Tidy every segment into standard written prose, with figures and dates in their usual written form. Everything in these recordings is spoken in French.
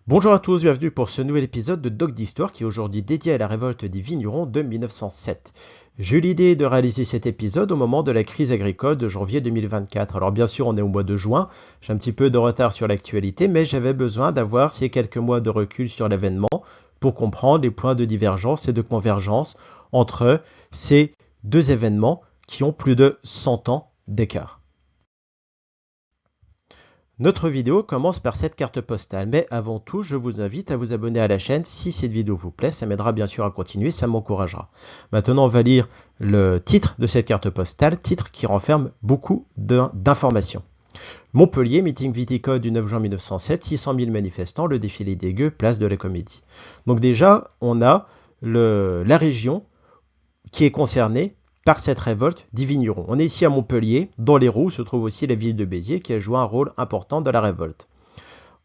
Bonjour à tous, bienvenue pour ce nouvel épisode de Doc d'Histoire qui est aujourd'hui dédié à la révolte des vignerons de 1907. J'ai eu l'idée de réaliser cet épisode au moment de la crise agricole de janvier 2024. Alors bien sûr on est au mois de juin, j'ai un petit peu de retard sur l'actualité, mais j'avais besoin d'avoir ces quelques mois de recul sur l'événement pour comprendre les points de divergence et de convergence entre ces deux événements qui ont plus de 100 ans d'écart. Notre vidéo commence par cette carte postale, mais avant tout, je vous invite à vous abonner à la chaîne si cette vidéo vous plaît, ça m'aidera bien sûr à continuer, ça m'encouragera. Maintenant, on va lire le titre de cette carte postale, titre qui renferme beaucoup d'informations. Montpellier, meeting viticole du 9 juin 1907, 600 000 manifestants, le défilé des gueux, place de la Comédie. Donc déjà, on a la région qui est concernée par cette révolte des vignerons. On est ici à Montpellier, dans l'Hérault, où se trouve aussi la ville de Béziers, qui a joué un rôle important dans la révolte.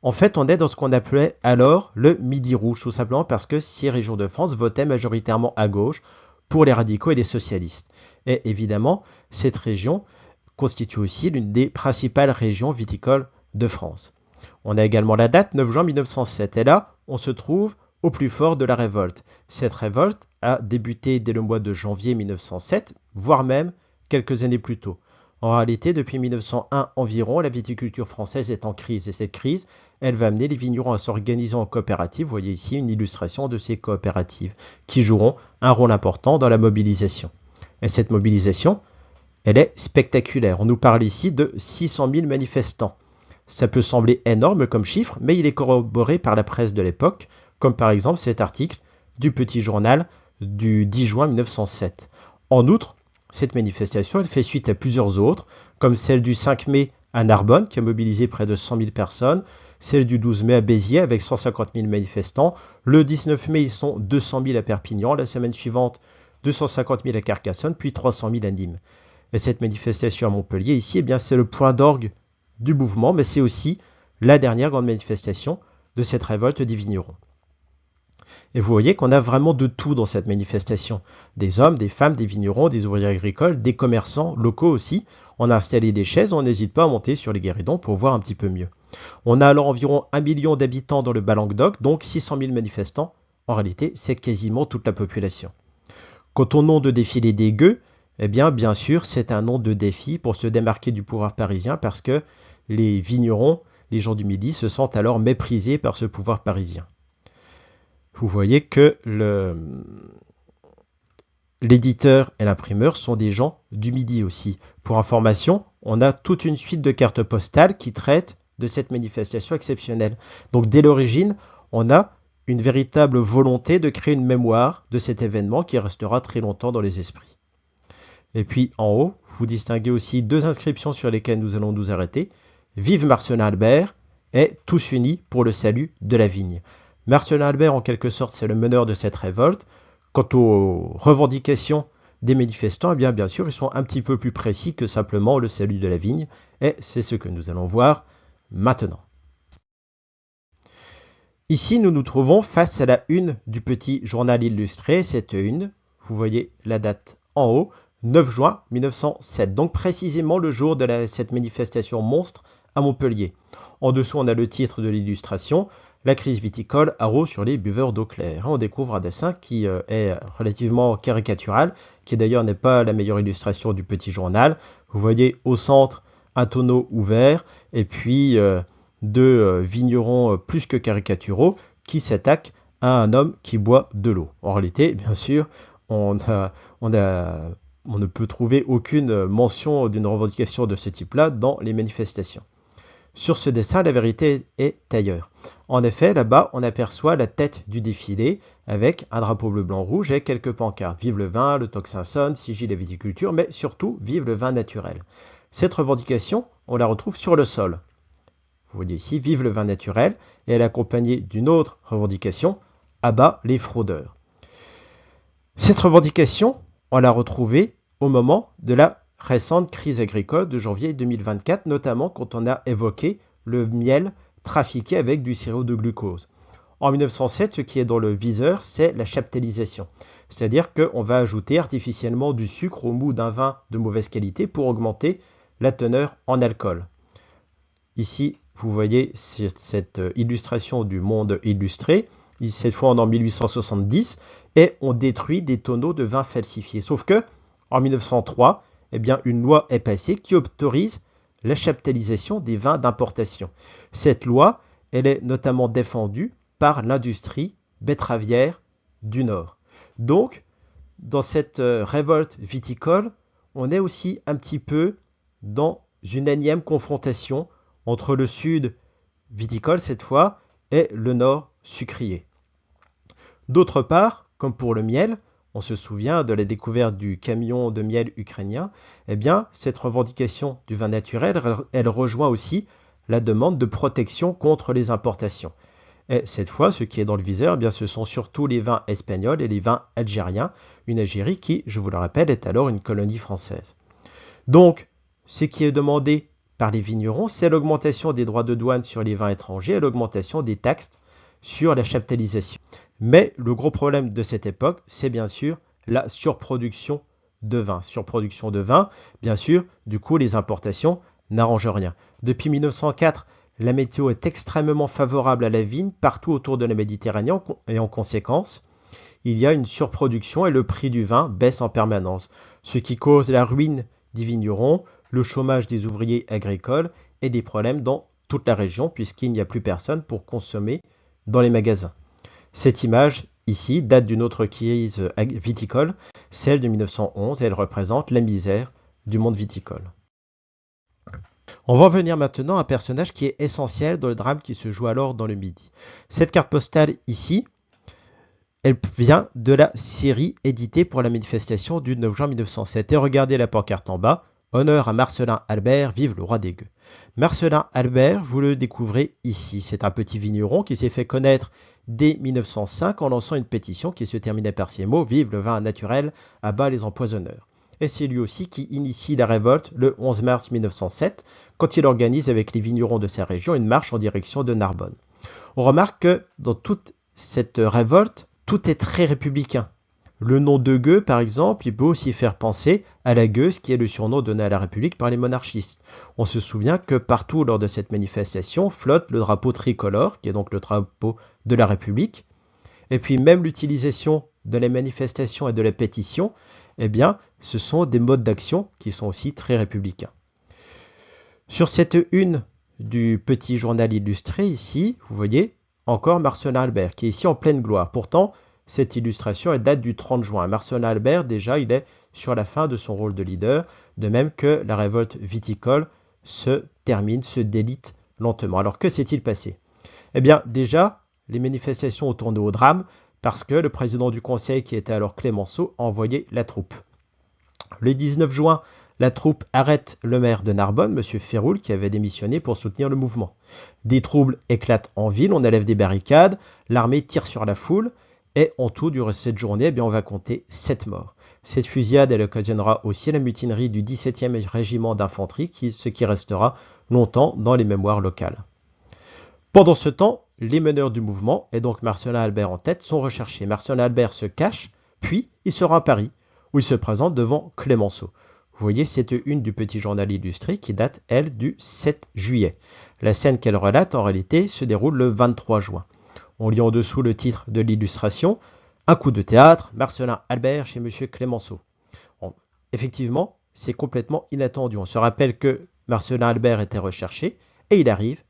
En fait, on est dans ce qu'on appelait alors le Midi Rouge, tout simplement parce que ces régions de France votaient majoritairement à gauche pour les radicaux et les socialistes. Et évidemment, cette région constitue aussi l'une des principales régions viticoles de France. On a également la date 9 juin 1907, et là, on se trouve au plus fort de la révolte. Cette révolte a débuté dès le mois de janvier 1907, voire même quelques années plus tôt. En réalité, depuis 1901 environ, la viticulture française est en crise et cette crise, elle va amener les vignerons à s'organiser en coopératives. Vous voyez ici une illustration de ces coopératives qui joueront un rôle important dans la mobilisation. Et cette mobilisation, elle est spectaculaire. On nous parle ici de 600 000 manifestants. Ça peut sembler énorme comme chiffre, mais il est corroboré par la presse de l'époque, comme par exemple cet article du Petit Journal du 10 juin 1907. En outre, cette manifestation elle fait suite à plusieurs autres, comme celle du 5 mai à Narbonne, qui a mobilisé près de 100 000 personnes, celle du 12 mai à Béziers avec 150 000 manifestants, le 19 mai ils sont 200 000 à Perpignan, la semaine suivante 250 000 à Carcassonne, puis 300 000 à Nîmes. Et cette manifestation à Montpellier ici, eh bien, c'est le point d'orgue du mouvement, mais c'est aussi la dernière grande manifestation de cette révolte des vignerons. Et vous voyez qu'on a vraiment de tout dans cette manifestation. Des hommes, des femmes, des vignerons, des ouvriers agricoles, des commerçants locaux aussi. On a installé des chaises, on n'hésite pas à monter sur les guéridons pour voir un petit peu mieux. On a alors environ 1 million d'habitants dans le Bas-Languedoc, donc 600 000 manifestants. En réalité, c'est quasiment toute la population. Quant au nom de défilé des gueux, eh bien sûr, c'est un nom de défi pour se démarquer du pouvoir parisien parce que les vignerons, les gens du Midi, se sentent alors méprisés par ce pouvoir parisien. Vous voyez que l'éditeur et l'imprimeur sont des gens du Midi aussi. Pour information, on a toute une suite de cartes postales qui traitent de cette manifestation exceptionnelle. Donc dès l'origine, on a une véritable volonté de créer une mémoire de cet événement qui restera très longtemps dans les esprits. Et puis en haut, vous distinguez aussi deux inscriptions sur lesquelles nous allons nous arrêter. Vive Marcelin Albert et tous unis pour le salut de la vigne. Marcelin Albert, en quelque sorte, c'est le meneur de cette révolte. Quant aux revendications des manifestants, eh bien sûr, ils sont un petit peu plus précis que simplement le salut de la vigne. Et c'est ce que nous allons voir maintenant. Ici, nous nous trouvons face à la une du Petit Journal illustré. Cette une, vous voyez la date en haut, 9 juin 1907, donc précisément le jour de cette manifestation monstre à Montpellier. En dessous, on a le titre de l'illustration, la crise viticole, haro sur les buveurs d'eau claire. On découvre un dessin qui est relativement caricatural, qui d'ailleurs n'est pas la meilleure illustration du Petit Journal. Vous voyez au centre un tonneau ouvert, et puis deux vignerons plus que caricaturaux qui s'attaquent à un homme qui boit de l'eau. En réalité, bien sûr, on ne peut trouver aucune mention d'une revendication de ce type-là dans les manifestations. Sur ce dessin, la vérité est ailleurs. En effet, là-bas, on aperçoit la tête du défilé avec un drapeau bleu, blanc, rouge et quelques pancartes. Vive le vin, le tocsin sonne, sigile la viticulture, mais surtout, vive le vin naturel. Cette revendication, on la retrouve sur le sol. Vous voyez ici, vive le vin naturel, et elle est accompagnée d'une autre revendication, abat les fraudeurs. Cette revendication, on l'a retrouvée au moment de la récente crise agricole de janvier 2024, notamment quand on a évoqué le miel trafiqué avec du sirop de glucose. En 1907, ce qui est dans le viseur, c'est la chaptalisation. C'est-à-dire qu'on va ajouter artificiellement du sucre au mou d'un vin de mauvaise qualité pour augmenter la teneur en alcool. Ici, vous voyez cette illustration du monde illustré, cette fois en 1870, et on détruit des tonneaux de vin falsifiés. Sauf que, en 1903, eh bien, une loi est passée qui autorise la chaptalisation des vins d'importation. Cette loi, elle est notamment défendue par l'industrie betteravière du Nord. Donc, dans cette révolte viticole, on est aussi un petit peu dans une énième confrontation entre le sud viticole cette fois et le nord sucrier. D'autre part, comme pour le miel, on se souvient de la découverte du camion de miel ukrainien, eh bien, cette revendication du vin naturel, elle rejoint aussi la demande de protection contre les importations. Et cette fois, ce qui est dans le viseur, eh bien, ce sont surtout les vins espagnols et les vins algériens, une Algérie qui, je vous le rappelle, est alors une colonie française. Donc, ce qui est demandé par les vignerons, c'est l'augmentation des droits de douane sur les vins étrangers et l'augmentation des taxes sur la chaptalisation. Mais le gros problème de cette époque, c'est bien sûr la surproduction de vin. Surproduction de vin, bien sûr, du coup, les importations n'arrangent rien. Depuis 1904, la météo est extrêmement favorable à la vigne partout autour de la Méditerranée et en conséquence, il y a une surproduction et le prix du vin baisse en permanence, ce qui cause la ruine des vignerons, le chômage des ouvriers agricoles et des problèmes dans toute la région puisqu'il n'y a plus personne pour consommer dans les magasins. Cette image ici date d'une autre crise viticole, celle de 1911, et elle représente la misère du monde viticole. On va en venir maintenant à un personnage qui est essentiel dans le drame qui se joue alors dans le Midi. Cette carte postale ici, elle vient de la série éditée pour la manifestation du 9 juin 1907. Et regardez la pancarte en bas, honneur à Marcellin Albert, vive le roi des gueux. Marcellin Albert, vous le découvrez ici. C'est un petit vigneron qui s'est fait connaître dès 1905 en lançant une pétition qui se terminait par ces mots, vive le vin naturel, à bas les empoisonneurs. Et c'est lui aussi qui initie la révolte le 11 mars 1907, quand il organise avec les vignerons de sa région une marche en direction de Narbonne. On remarque que dans toute cette révolte, tout est très républicain. Le nom de gueux, par exemple, il peut aussi faire penser à la gueuse, qui est le surnom donné à la République par les monarchistes. On se souvient que partout lors de cette manifestation flotte le drapeau tricolore, qui est donc le drapeau de la République. Et puis même l'utilisation de la manifestation et de la pétition, eh bien, ce sont des modes d'action qui sont aussi très républicains. Sur cette une du petit journal illustré ici, vous voyez encore Marcellin Albert, qui est ici en pleine gloire. Pourtant, cette illustration elle date du 30 juin. Marcellin Albert, déjà, il est sur la fin de son rôle de leader, de même que la révolte viticole se termine, se délite lentement. Alors, que s'est-il passé? Eh bien, déjà, les manifestations ont tourné au drame parce que le président du conseil, qui était alors Clémenceau, a envoyé la troupe. Le 19 juin, la troupe arrête le maire de Narbonne, M. Féroul, qui avait démissionné pour soutenir le mouvement. Des troubles éclatent en ville, on élève des barricades, l'armée tire sur la foule, et en tout, durant cette journée, eh bien, on va compter 7 morts. Cette fusillade, elle occasionnera aussi la mutinerie du 17e régiment d'infanterie, ce qui restera longtemps dans les mémoires locales. Pendant ce temps, les meneurs du mouvement, et donc Marcellin Albert en tête, sont recherchés. Marcellin Albert se cache, puis il se rend à Paris, où il se présente devant Clémenceau. Vous voyez cette une du petit journal illustré qui date, elle, du 7 juillet. La scène qu'elle relate, en réalité, se déroule le 23 juin. On lit en dessous le titre de l'illustration, un coup de théâtre, Marcellin Albert chez M. Clémenceau. Bon, effectivement, c'est complètement inattendu. On se rappelle que Marcellin Albert était recherché, et il arrive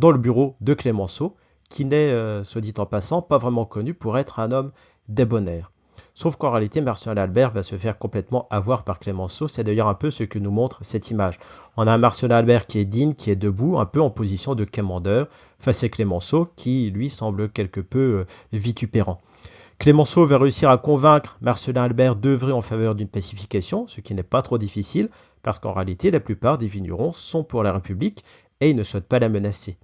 dans le bureau de Clémenceau, qui n'est, soit dit en passant, pas vraiment connu pour être un homme débonnaire. Sauf qu'en réalité, Marcellin Albert va se faire complètement avoir par Clémenceau. C'est d'ailleurs un peu ce que nous montre cette image. On a un Marcellin Albert qui est digne, qui est debout, un peu en position de commandeur, face à Clémenceau, qui lui semble quelque peu vitupérant. Clémenceau va réussir à convaincre Marcellin Albert d'œuvrer en faveur d'une pacification, ce qui n'est pas trop difficile, parce qu'en réalité, la plupart des vignerons sont pour la République et ils ne souhaitent pas la menacer.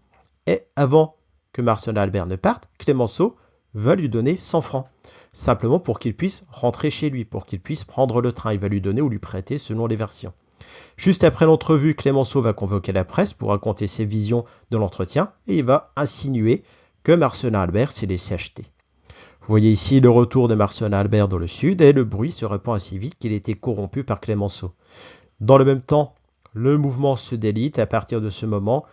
Et avant que Marcellin Albert ne parte, Clémenceau va lui donner 100 francs, simplement pour qu'il puisse rentrer chez lui, pour qu'il puisse prendre le train. Il va lui donner ou lui prêter selon les versions. Juste après l'entrevue, Clémenceau va convoquer la presse pour raconter ses visions de l'entretien et il va insinuer que Marcellin Albert s'est laissé acheter. Vous voyez ici le retour de Marcellin Albert dans le sud et le bruit se répand assez vite qu'il a été corrompu par Clémenceau. Dans le même temps, le mouvement se délite et à partir de ce moment,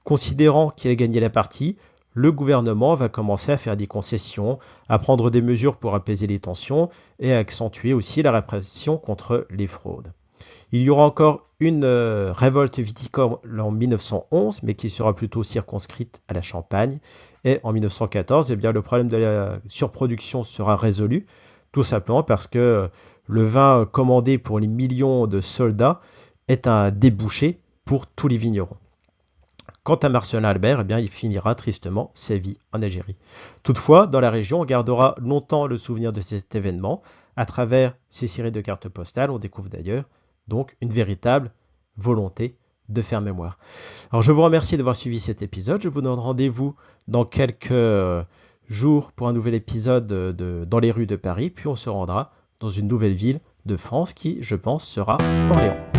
Considérant qu'il a gagné la partie, le gouvernement va commencer à faire des concessions, à prendre des mesures pour apaiser les tensions et à accentuer aussi la répression contre les fraudes. Il y aura encore une révolte viticole en 1911, mais qui sera plutôt circonscrite à la Champagne. Et en 1914, eh bien, le problème de la surproduction sera résolu, tout simplement parce que le vin commandé pour les millions de soldats est un débouché pour tous les vignerons. Quant à Marcel Albert, eh bien, il finira tristement sa vie en Algérie. Toutefois, dans la région, on gardera longtemps le souvenir de cet événement. À travers ces séries de cartes postales, on découvre d'ailleurs donc une véritable volonté de faire mémoire. Alors je vous remercie d'avoir suivi cet épisode. Je vous donne rendez-vous dans quelques jours pour un nouvel épisode Dans les rues de Paris. Puis on se rendra dans une nouvelle ville de France qui, je pense, sera Orléans.